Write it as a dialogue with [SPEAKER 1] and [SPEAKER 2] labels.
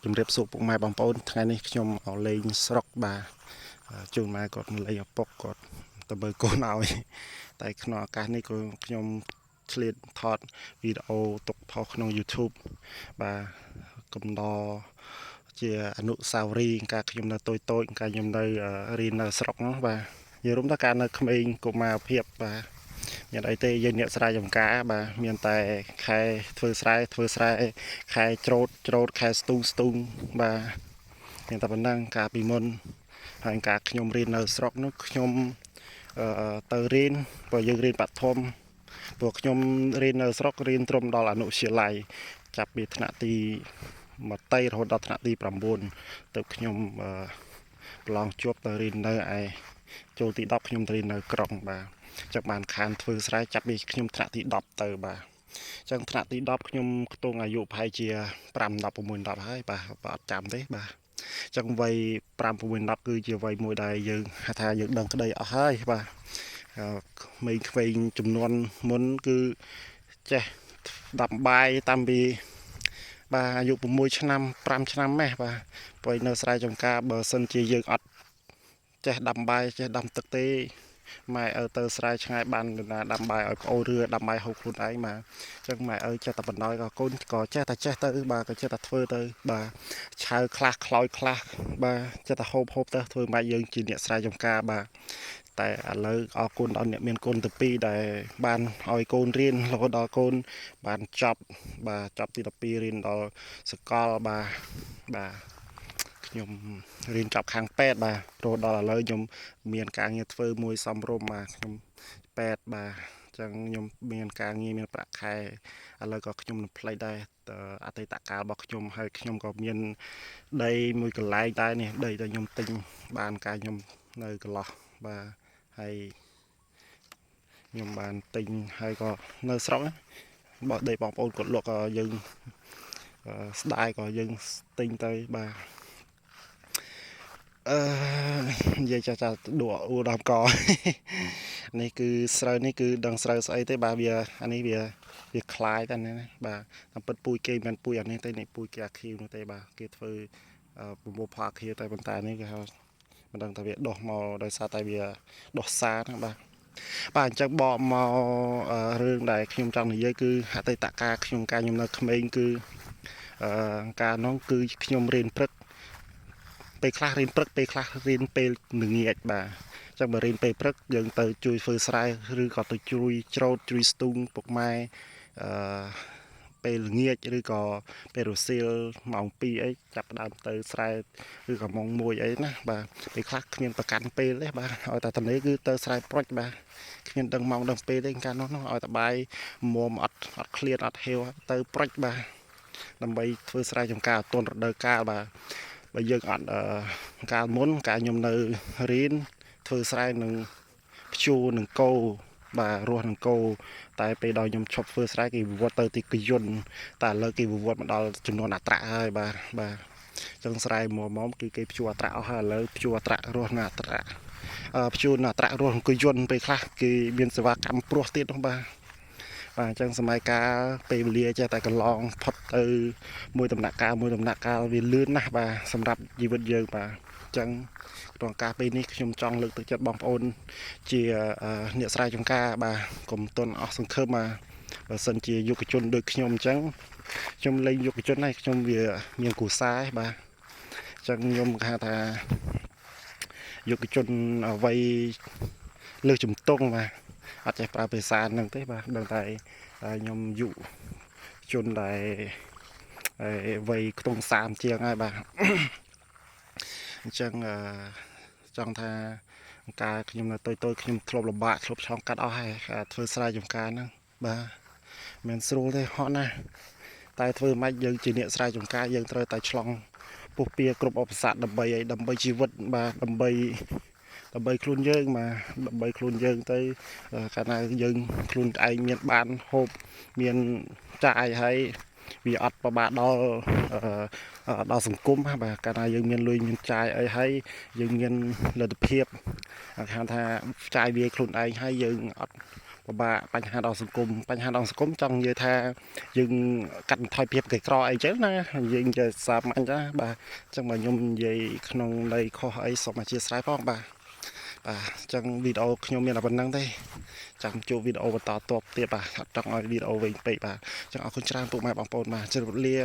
[SPEAKER 1] ជំរាបសួរពុកម៉ែបងប្អូនថ្ងៃនេះខ្ញុំអោលេងស្រុកបាទជូនម៉ែគាត់លេងឪពុកគាត់ទៅមើលកូនឲ្យតែក្នុងឱកាសនេះក៏ខ្ញុំឆ្លៀតថតវីដេអូទុកផុសក្នុង YouTube បាទកំដរជាអនុស្សាវរីយ៍ការខ្ញុំនៅតូចៗការខ្ញុំនៅរៀននៅស្រុកនោះបាទនិយាយរួមទៅការនៅក្មេងកុមារភាពបាទមានអីទេយើងអ្នកស្រែចម្ការបាទមានតែខែធ្វើស្រែខែច្រូតខែស្ទូងបាទមានតែប៉ុណ្ណឹងកាលពីមុនហើយការខ្ញុំរៀននៅស្រុកនោះខ្ញុំទៅរៀនព្រោះយើងរៀនបឋមព្រោះខ្ញុំរៀននៅស្រុករៀនត្រឹមដល់អនុវិទ្យាល័យចាប់ពីថ្នាក់ទី1រហូតដល់ថ្នាក់ទី9ទៅខ្ញុំប្រឡងជាប់ទៅរៀននៅឯចូលទី10ខ្ញុំទៅរៀននៅក្រុងបាទចឹងបានខានធ្វើស្រែចាប់ពីខ្ញុំថ្នាក់ទី10ទៅបាទចឹងថ្នាក់ទី10ខ្ញុំខ្ទង់អាយុប្រហែលជា5 10 6 10ហើយបាទអត់ចាំទេបាទចឹងវ័យ5 6 10គឺជាវ័យមួយដែលយើងថាយើងដឹងក្តីអស់ហើយបាទក្មេងខ្វែងចំនួនមុនគឺចេះដាំបាយតាំងពីបាទអាយុ6ឆ្នាំ5ឆ្នាំម៉េះបាទព្រោះនៅស្រែចម្ការបើសិនជាយើងអត់ចេះដាំបាយចេះដាំទឹកទេម៉ែឪទៅស្រែឆ្ងាយបានណាដាំបាយឲ្យប្អូនឬដាំបាយហូបខ្លួនឯងបាទអញ្ចឹងម៉ែឪចេះតែបណ្ដោយក៏កូនក៏ចេះតែទៅបាទក៏ចេះតែធ្វើទៅបាទឆៅខ្លះខ្លោចខ្លះបាទចេះតែហូបទៅធ្វើម៉ែយើងជាអ្នកស្រែចម្ការបាទតែឥឡូវអរគុណដល់អ្នកមានកូនទី2ដែលបានឲ្យកូនរៀនរហូតដល់កូនបានចប់ទី12រៀនដល់សកលបាទខ្ញុំរៀនចប់ខាងពេទ្យបាទរហូតដល់ឥឡូវខ្ញុំមានការងារធ្វើមួយសំរុំបាទខ្ញុំពេទ្យបាទចឹងខ្ញុំមានការងារមានប្រាក់ខែឥឡូវក៏ខ្ញុំនឹងផ្លេចដែរអតីតកាលរបស់ខ្ញុំហើយខ្ញុំក៏មានដីមួយកន្លែងដែរនេះដីដែលខ្ញុំទិញបានការខ្ញុំនៅកន្លោះបាទហើយខ្ញុំបានទិញហើយក៏នៅស្រុកបើដីបងប្អូនគាត់លក់ក៏យើងស្ដាយក៏យើងទិញទៅបាទនិយាយចាស់ដួអួដើមកនេះគឺស្រូវនេះគឺដឹងស្រូវស្អីទេបាទវាអានេះវាคล้ายតែនេះបាទតាមពិតពូជគេមិនមែនពូជអានេះទេនេះពូជគេអាខៀវនោះទេបាទគេធ្វើពពុះផាខៀវតែប៉ុន្តែនេះគេហៅមិនដឹងថាវាដុះមកដោយសារតែវាដុះសាហ្នឹងបាទអញ្ចឹងបកមករឿងដែលខ្ញុំចង់និយាយគឺអតីតកាលខ្ញុំនៅក្មេងគឺការនោះគឺខ្ញុំរៀនព្រឹកពេលខ្លះរៀនព្រឹកពេលខ្លះរៀនពេលល្ងាចបាទអញ្ចឹងបើរៀនពេលព្រឹកយើងទៅជួយធ្វើស្រែឬក៏ទៅជួយច្រូតជួយស្ទូងពុកម៉ែពេលល្ងាចឬក៏ពេលរសៀលម៉ោង2អីចាប់ផ្ដើមទៅស្រែឬក៏ម៉ោង1អីណាបាទពេលខ្លះគ្មានប្រកាន់ពេលទេបាទឲ្យតែតនេគឺទៅស្រែប្រុចបាទគ្មានដឹងម៉ោងដឹងពេលទេកាលនោះឲ្យតែបាយមុំអត់ឃ្លានអត់ហេវទៅប្រុចបាទដើម្បីធ្វើស្រែចម្ការអត់ទាន់រដូវកាលបាទបើយើងអត់កាលមុនកាលខ្ញុំនៅរៀនធ្វើស្រែនឹងភ្ជួរនឹងគោបាទរស់នឹងគោតែពេលដល់ខ្ញុំឈប់ធ្វើស្រែគេវិវត្តទៅទីកយន្តតែឥឡូវគេវិវត្តមកដល់ចំនួនអត្រាហើយបាទចឹងស្រែមុំគឺគេភ្ជួរអត្រាអស់ហើយឥឡូវភ្ជួរអត្រារស់នៅអត្រាភ្ជួរនៅអត្រារស់អង្គយន្តពេលខ្លះគេមានសេវាកម្មព្រោះទៀតនោះបាទអញ្ចឹងសម័យកាលពេលវេលាចេះតែកន្លងផុតទៅមួយដំណាក់កាលវាលឿនណាស់បាទសម្រាប់ជីវិតយើងបាទអញ្ចឹងក្នុងការពេលនេះខ្ញុំចង់លើកទឹកចិត្តបងប្អូនជាអ្នកស្រែចម្ការបាទកុំទន់អស់សង្ឃឹមបាទបើសិនជាយុវជនដូចខ្ញុំអញ្ចឹងខ្ញុំលេងយុវជនហើយខ្ញុំវាមានគូសារបាទអញ្ចឹងខ្ញុំគេហៅថាយុវជនអ្វីលើសជំទង់បាទអត់ចេះប្រើភាសាហ្នឹងទេបាទដឹងតែខ្ញុំយុជនដែលវ័យខ្ទង់30ជាងហើយបាទអញ្ចឹងចង់ថាការខ្ញុំនៅតូចខ្ញុំធ្លាប់លំបាកធ្លាប់ឆ្លងកាត់អស់ហើយធ្វើស្រែចម្ការហ្នឹងបាទមិនស្រួលទេហត់ណាស់តែធ្វើម៉េចយើងជាអ្នកស្រែចម្ការយើងត្រូវតែឆ្លងពុះពៀគ្រប់ឧបសគ្គដើម្បីជីវិតបាទដើម្បីខ្លួនយើងបាទដើម្បីខ្លួនយើងទៅកាលណាយើងខ្លួនឯងមានបានហូបមានចាយហើយវាអត់ប្របាកដល់សង្គមបាទកាលណាយើងមានលុយមានចាយអីហើយយើងមានលទ្ធភាពគេហៅថាចាយវាខ្លួនឯងហើយយើងអត់ ពិបាកបញ្ហាដល់សង្គមចង់និយាយថាយើងកាត់បន្ថយភាពក្រីក្រអីចឹងណាយើងនិយាយសាមញ្ញណាបាទអញ្ចឹងបើខ្ញុំនិយាយក្នុងន័យខុសអីសូមអធិស្ឋានផងបាទអញ្ចឹងវីដេអូខ្ញុំមានតែប៉ុណ្្នឹងទេចាំជួបវីដេអូបន្តទៀតបាទអត់ចង់ឲ្យវីដេអូវែងពេកបាទអញ្ចឹងអរគុណច្រើនពុកម៉ែបងប្អូនបាទជម្រាបលា